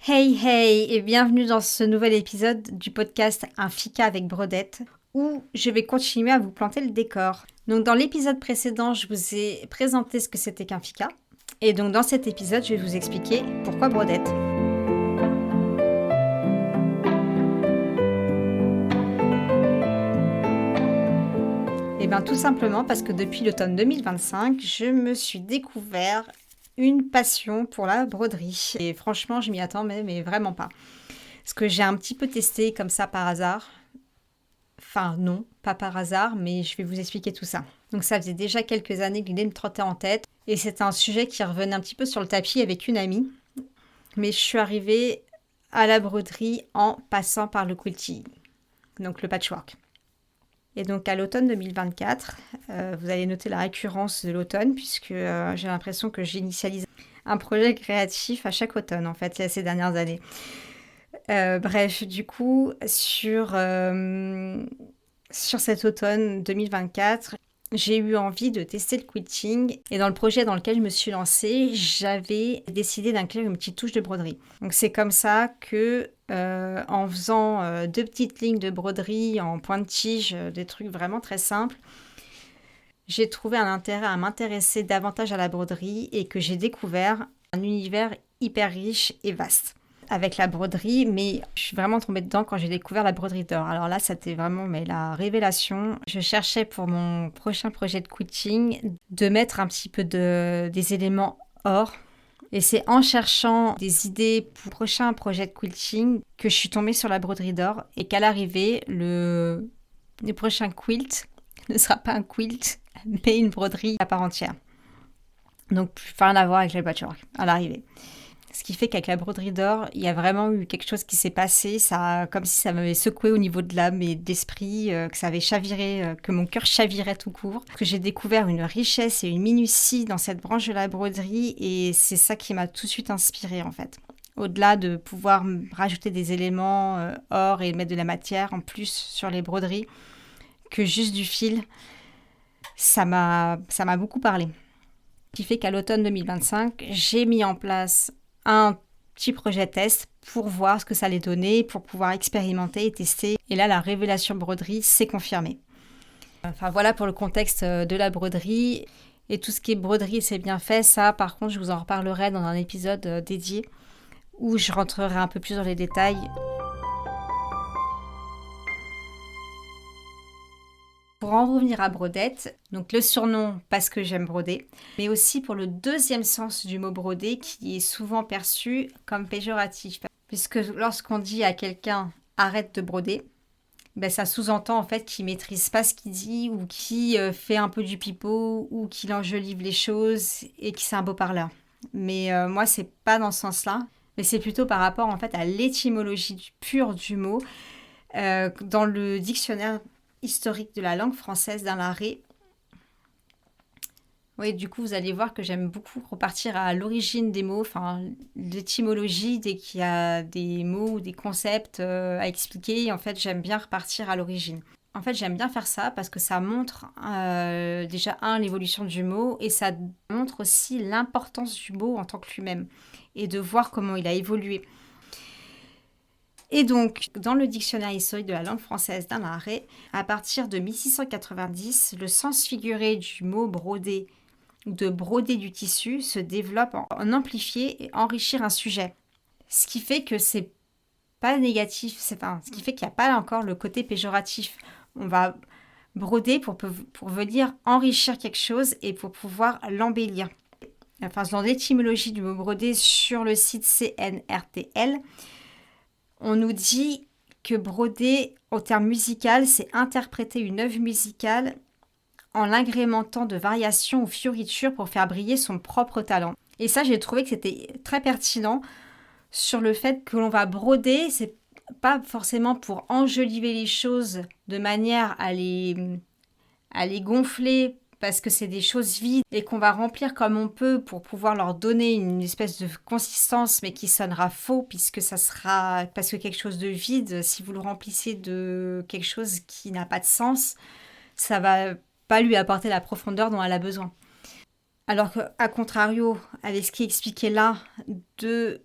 Hey hey et bienvenue dans ce nouvel épisode du podcast Un Fika avec Brodette où je vais continuer à vous planter le décor. Donc dans l'épisode précédent, je vous ai présenté ce que c'était qu'un Fika et donc dans cet épisode, je vais vous expliquer pourquoi Brodette. Et bien tout simplement parce que depuis l'automne 2025, je me suis découvert une passion pour la broderie. Et franchement, je m'y attendais mais vraiment pas. Parce que j'ai un petit peu testé comme ça par hasard. Enfin non, pas par hasard, mais je vais vous expliquer tout ça. Donc ça faisait déjà quelques années que l'idée me trottait en tête. Et c'était un sujet qui revenait un petit peu sur le tapis avec une amie. Mais je suis arrivée à la broderie en passant par le quilting, donc le patchwork. Et donc à l'automne 2024, vous allez noter la récurrence de l'automne puisque j'ai l'impression que j'initialise un projet créatif à chaque automne en fait ces dernières années. Bref, du coup, sur cet automne 2024, j'ai eu envie de tester le quilting. Et dans le projet dans lequel je me suis lancée, j'avais décidé d'inclure une petite touche de broderie. Donc c'est comme ça que, en faisant deux petites lignes de broderie en pointe-tige, des trucs vraiment très simples, j'ai trouvé un intérêt à m'intéresser davantage à la broderie et que j'ai découvert un univers hyper riche et vaste avec la broderie, mais je suis vraiment tombée dedans quand j'ai découvert la broderie d'or. Alors là, c'était vraiment la révélation. Je cherchais pour mon prochain projet de quilting de mettre un petit peu des éléments or. Et c'est en cherchant des idées pour le prochain projet de quilting que je suis tombée sur la broderie d'or et qu'à l'arrivée, le prochain quilt ne sera pas un quilt, mais une broderie à part entière. Donc, rien à voir avec le patchwork à l'arrivée. Ce qui fait qu'avec la broderie d'or, il y a vraiment eu quelque chose qui s'est passé, comme si ça m'avait secoué au niveau de l'âme et de l'esprit, que ça avait chaviré, que mon cœur chavirait tout court, que j'ai découvert une richesse et une minutie dans cette branche de la broderie et c'est ça qui m'a tout de suite inspirée en fait. Au-delà de pouvoir rajouter des éléments or et mettre de la matière en plus sur les broderies, que juste du fil, ça m'a beaucoup parlé. Ce qui fait qu'à l'automne 2025, j'ai mis en place un petit projet test pour voir ce que ça allait donner, pour pouvoir expérimenter et tester. Et là, la révélation broderie s'est confirmée. Enfin voilà pour le contexte de la broderie. Et tout ce qui est broderie, c'est bien fait. Ça, par contre, je vous en reparlerai dans un épisode dédié où je rentrerai un peu plus dans les détails. Pour en revenir à Brodette, donc le surnom parce que j'aime broder, mais aussi pour le deuxième sens du mot broder qui est souvent perçu comme péjoratif. Puisque lorsqu'on dit à quelqu'un arrête de broder, ben ça sous-entend en fait qu'il maîtrise pas ce qu'il dit ou qu'il fait un peu du pipeau ou qu'il enjolive les choses et qu'il c'est un beau parleur. Mais moi c'est pas dans ce sens-là, mais c'est plutôt par rapport en fait à l'étymologie pure du mot. Dans le dictionnaire historique de la langue française d'Alain Larrey. Oui, du coup, vous allez voir que j'aime beaucoup repartir à l'origine des mots, enfin, l'étymologie, dès qu'il y a des mots ou des concepts à expliquer. En fait, j'aime bien repartir à l'origine. En fait, j'aime bien faire ça parce que ça montre déjà, l'évolution du mot et ça montre aussi l'importance du mot en tant que lui-même et de voir comment il a évolué. Et donc, dans le dictionnaire historique de la langue française d'Alain Larrey, à partir de 1690, le sens figuré du mot broder ou de broder du tissu se développe en amplifier et enrichir un sujet. Ce qui fait que c'est pas négatif, ce qui fait qu'il n'y a pas encore le côté péjoratif. On va broder pour venir enrichir quelque chose et pour pouvoir l'embellir. Enfin, dans l'étymologie du mot broder sur le site CNRTL, on nous dit que broder, au terme musical, c'est interpréter une œuvre musicale en l'agrémentant de variations ou fioritures pour faire briller son propre talent. Et ça, j'ai trouvé que c'était très pertinent sur le fait que l'on va broder, c'est pas forcément pour enjoliver les choses de manière à les gonfler parce que c'est des choses vides et qu'on va remplir comme on peut pour pouvoir leur donner une espèce de consistance mais qui sonnera faux puisque ça sera parce que quelque chose de vide, si vous le remplissez de quelque chose qui n'a pas de sens, ça va pas lui apporter la profondeur dont elle a besoin. Alors qu'à contrario, avec ce qui est expliqué là, de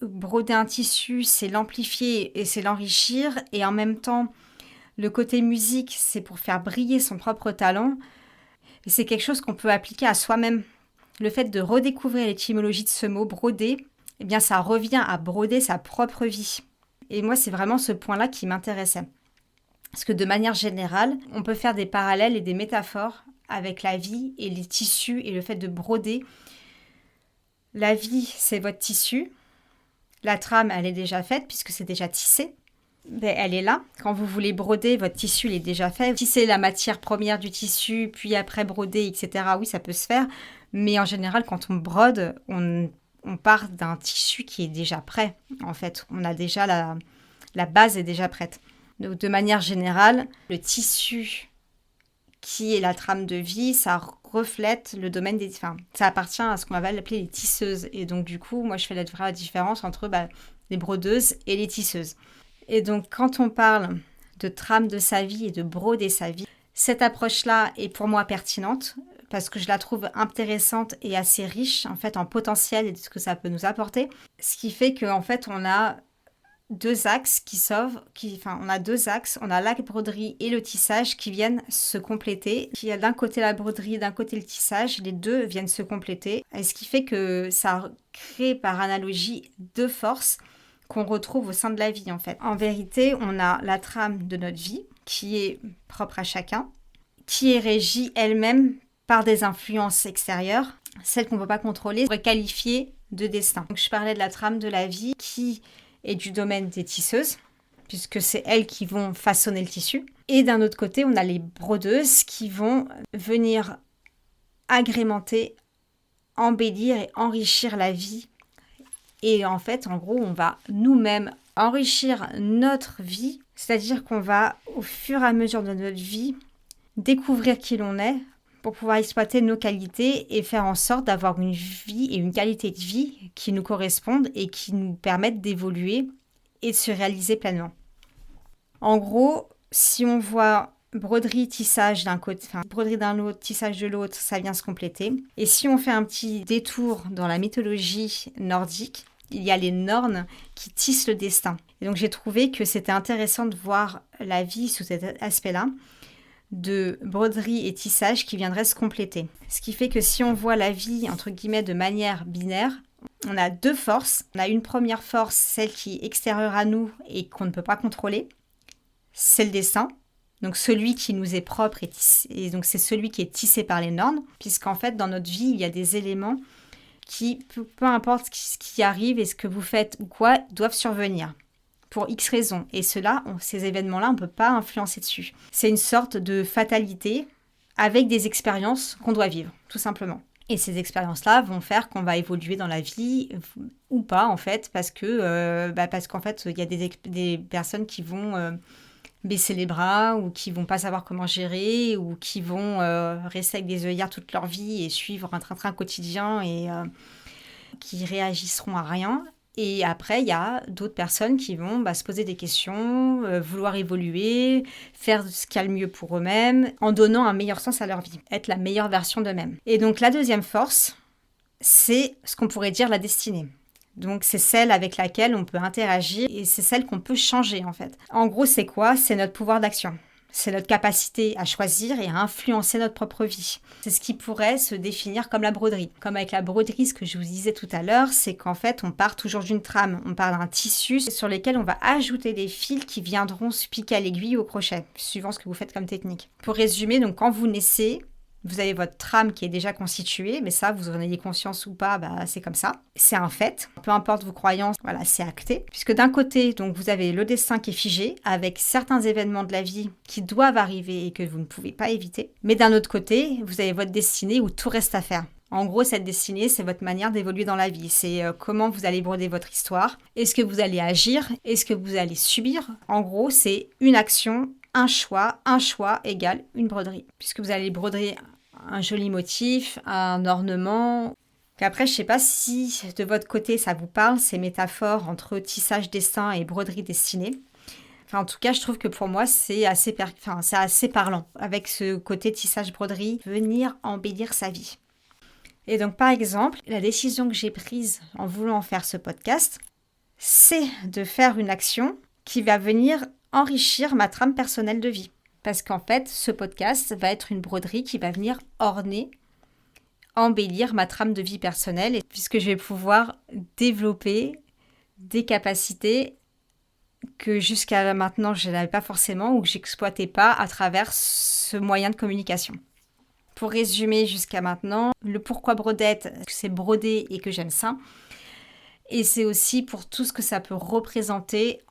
broder un tissu, c'est l'amplifier et c'est l'enrichir. Et en même temps, le côté musique, c'est pour faire briller son propre talent. Et c'est quelque chose qu'on peut appliquer à soi-même. Le fait de redécouvrir l'étymologie de ce mot, broder, eh bien ça revient à broder sa propre vie. Et moi, c'est vraiment ce point-là qui m'intéressait. Parce que de manière générale, on peut faire des parallèles et des métaphores avec la vie et les tissus et le fait de broder. La vie, c'est votre tissu. La trame, elle est déjà faite puisque c'est déjà tissé. Ben, elle est là. Quand vous voulez broder, votre tissu il est déjà fait. Tisser la matière première du tissu, puis après broder, etc. Oui, ça peut se faire. Mais en général, quand on brode, on part d'un tissu qui est déjà prêt. En fait, on a déjà la base est déjà prête. Donc, de manière générale, le tissu qui est la trame de vie, ça reflète le domaine des... Enfin, ça appartient à ce qu'on va appeler les tisseuses. Et donc, du coup, moi, je fais la vraie différence entre les brodeuses et les tisseuses. Et donc, quand on parle de trame de sa vie et de broder sa vie, cette approche-là est pour moi pertinente parce que je la trouve intéressante et assez riche, en fait, en potentiel et de ce que ça peut nous apporter. Ce qui fait qu'en fait, on a deux axes on a deux axes, on a la broderie et le tissage qui viennent se compléter. Il y a d'un côté la broderie, d'un côté le tissage, les deux viennent se compléter. Et ce qui fait que ça crée par analogie deux forces qu'on retrouve au sein de la vie en fait. En vérité, on a la trame de notre vie qui est propre à chacun, qui est régie elle-même par des influences extérieures, celles qu'on ne peut pas contrôler, on pourrait qualifier de destin. Donc, je parlais de la trame de la vie qui est du domaine des tisseuses, puisque c'est elles qui vont façonner le tissu. Et d'un autre côté, on a les brodeuses qui vont venir agrémenter, embellir et enrichir la vie. Et en fait, en gros, on va nous-mêmes enrichir notre vie, c'est-à-dire qu'on va, au fur et à mesure de notre vie, découvrir qui l'on est pour pouvoir exploiter nos qualités et faire en sorte d'avoir une vie et une qualité de vie qui nous correspondent et qui nous permettent d'évoluer et de se réaliser pleinement. En gros, si on voit broderie, tissage d'un côté, enfin broderie d'un autre, tissage de l'autre, ça vient se compléter. Et si on fait un petit détour dans la mythologie nordique, il y a les Nornes qui tissent le destin. Et donc j'ai trouvé que c'était intéressant de voir la vie sous cet aspect-là, de broderie et tissage qui viendraient se compléter. Ce qui fait que si on voit la vie, entre guillemets, de manière binaire, on a deux forces. On a une première force, celle qui est extérieure à nous et qu'on ne peut pas contrôler. C'est le destin. Donc celui qui nous est propre et donc c'est celui qui est tissé par les Nornes, puisqu'en fait dans notre vie il y a des éléments qui, peu importe ce qui arrive et ce que vous faites ou quoi, doivent survenir pour X raisons. Et ces événements-là, on ne peut pas influencer dessus. C'est une sorte de fatalité avec des expériences qu'on doit vivre, tout simplement. Et ces expériences-là vont faire qu'on va évoluer dans la vie ou pas, en fait, parce qu'en fait, il y a des personnes qui vont baisser les bras ou qui vont pas savoir comment gérer ou qui vont rester avec des œillères toute leur vie et suivre un train-train quotidien et qui réagiront à rien. Et après, il y a d'autres personnes qui vont se poser des questions, vouloir évoluer, faire ce qu'il y a le mieux pour eux-mêmes, en donnant un meilleur sens à leur vie, être la meilleure version d'eux-mêmes. Et donc la deuxième force, c'est ce qu'on pourrait dire la destinée. Donc c'est celle avec laquelle on peut interagir et c'est celle qu'on peut changer en fait. En gros, c'est quoi ? C'est notre pouvoir d'action. C'est notre capacité à choisir et à influencer notre propre vie. C'est ce qui pourrait se définir comme la broderie. Comme avec la broderie, ce que je vous disais tout à l'heure, c'est qu'en fait, on part toujours d'une trame. On part d'un tissu sur lequel on va ajouter des fils qui viendront se piquer à l'aiguille ou au crochet, suivant ce que vous faites comme technique. Pour résumer, donc quand vous naissez, vous avez votre trame qui est déjà constituée, mais ça, vous en ayez conscience ou pas, c'est comme ça. C'est un fait. Peu importe vos croyances, voilà, c'est acté. Puisque d'un côté, donc, vous avez le destin qui est figé, avec certains événements de la vie qui doivent arriver et que vous ne pouvez pas éviter. Mais d'un autre côté, vous avez votre destinée où tout reste à faire. En gros, cette destinée, c'est votre manière d'évoluer dans la vie. C'est comment vous allez broder votre histoire. Est-ce que vous allez agir ? Est-ce que vous allez subir ? En gros, c'est une action, un choix égale une broderie. Puisque vous allez broder un joli motif, un ornement. Après, je ne sais pas si de votre côté ça vous parle, ces métaphores entre tissage destin et broderie destinée. Enfin, en tout cas, je trouve que pour moi, c'est assez parlant avec ce côté tissage-broderie, venir embellir sa vie. Et donc, par exemple, la décision que j'ai prise en voulant faire ce podcast, c'est de faire une action qui va venir enrichir ma trame personnelle de vie. Parce qu'en fait, ce podcast va être une broderie qui va venir orner, embellir ma trame de vie personnelle, et puisque je vais pouvoir développer des capacités que jusqu'à maintenant je n'avais pas forcément ou que j'exploitais pas à travers ce moyen de communication. Pour résumer jusqu'à maintenant, le pourquoi brodette, c'est broder et que j'aime ça. Et c'est aussi pour tout ce que ça peut représenter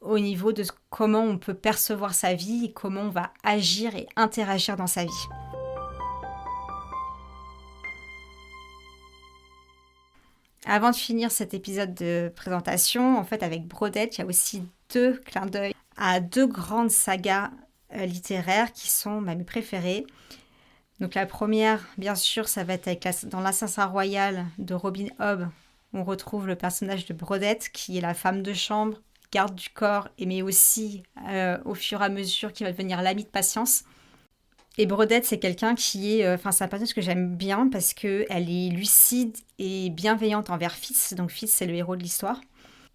au niveau de comment on peut percevoir sa vie et comment on va agir et interagir dans sa vie. Avant de finir cet épisode de présentation, en fait avec Brodette, il y a aussi 2 clins d'œil à 2 grandes sagas littéraires qui sont mes préférées. Donc la première, bien sûr, ça va être dans l'Assassin Royal de Robin Hobb. On retrouve le personnage de Brodette qui est la femme de chambre, garde du corps, mais aussi au fur et à mesure qui va devenir l'ami de Patience. Et Brodette, c'est quelqu'un qui est... c'est un personnage que j'aime bien parce qu'elle est lucide et bienveillante envers Fitz. Donc Fitz, c'est le héros de l'histoire.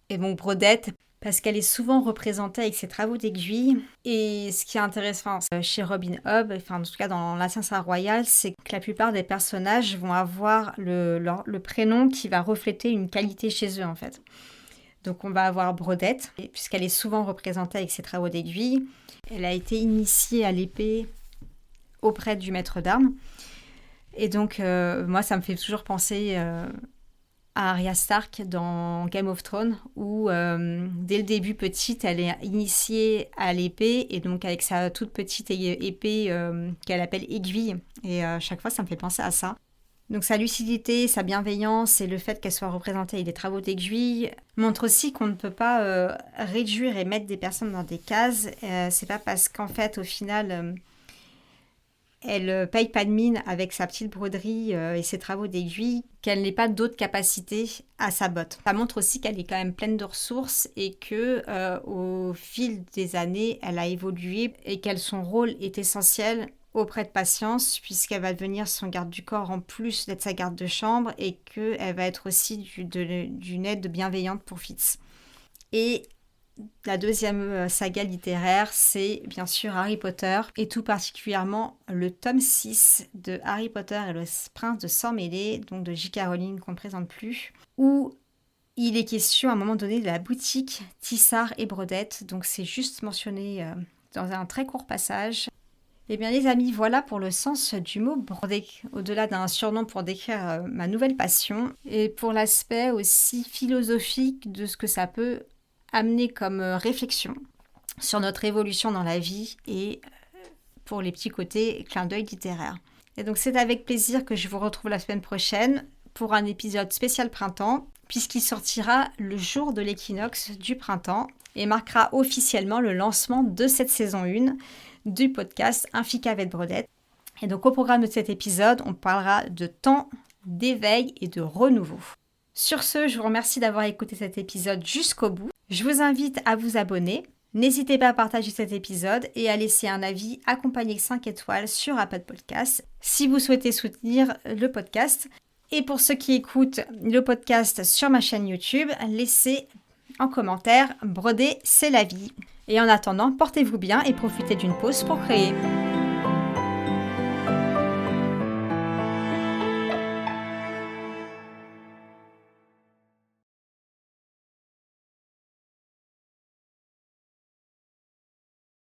Et bon, Brodette, parce qu'elle est souvent représentée avec ses travaux d'aiguille. Et ce qui est intéressant chez Robin Hobb, en tout cas dans l'Assassin Royal, c'est que la plupart des personnages vont avoir le prénom qui va refléter une qualité chez eux, en fait. Donc on va avoir Brodette, puisqu'elle est souvent représentée avec ses travaux d'aiguille. Elle a été initiée à l'épée auprès du maître d'armes. Et donc, moi, ça me fait toujours penser à Arya Stark dans Game of Thrones, où dès le début, petite, elle est initiée à l'épée, et donc avec sa toute petite épée qu'elle appelle aiguille. Et à chaque fois, ça me fait penser à ça. Donc sa lucidité, sa bienveillance et le fait qu'elle soit représentée avec des travaux d'aiguille montrent aussi qu'on ne peut pas réduire et mettre des personnes dans des cases. C'est pas parce qu'en fait, au final... elle paye pas de mine avec sa petite broderie et ses travaux d'aiguille, qu'elle n'ait pas d'autres capacités à sa botte. Ça montre aussi qu'elle est quand même pleine de ressources et que au fil des années, elle a évolué et que son rôle est essentiel auprès de Patience, puisqu'elle va devenir son garde du corps en plus d'être sa garde de chambre et qu'elle va être aussi d'une aide bienveillante pour Fitz. Et la deuxième saga littéraire, c'est bien sûr Harry Potter, et tout particulièrement le tome 6 de Harry Potter et le prince de Sang-Mêlé, donc de J.K. Rowling qu'on ne présente plus, où il est question à un moment donné de la boutique Tissard et Brodette, donc c'est juste mentionné dans un très court passage. Eh bien les amis, voilà pour le sens du mot broder, au-delà d'un surnom pour décrire ma nouvelle passion, et pour l'aspect aussi philosophique de ce que ça peut amener comme réflexion sur notre évolution dans la vie et pour les petits côtés clin d'œil littéraire. Et donc c'est avec plaisir que je vous retrouve la semaine prochaine pour un épisode spécial printemps, puisqu'il sortira le jour de l'équinoxe du printemps et marquera officiellement le lancement de cette saison 1 du podcast Un Fika avec Brodette. Et donc au programme de cet épisode, on parlera de temps, d'éveil et de renouveau. Sur ce, je vous remercie d'avoir écouté cet épisode jusqu'au bout. Je vous invite à vous abonner. N'hésitez pas à partager cet épisode et à laisser un avis accompagné de 5 étoiles sur Apple Podcasts si vous souhaitez soutenir le podcast. Et pour ceux qui écoutent le podcast sur ma chaîne YouTube, laissez en commentaire « Broder, c'est la vie ». Et en attendant, portez-vous bien et profitez d'une pause pour créer.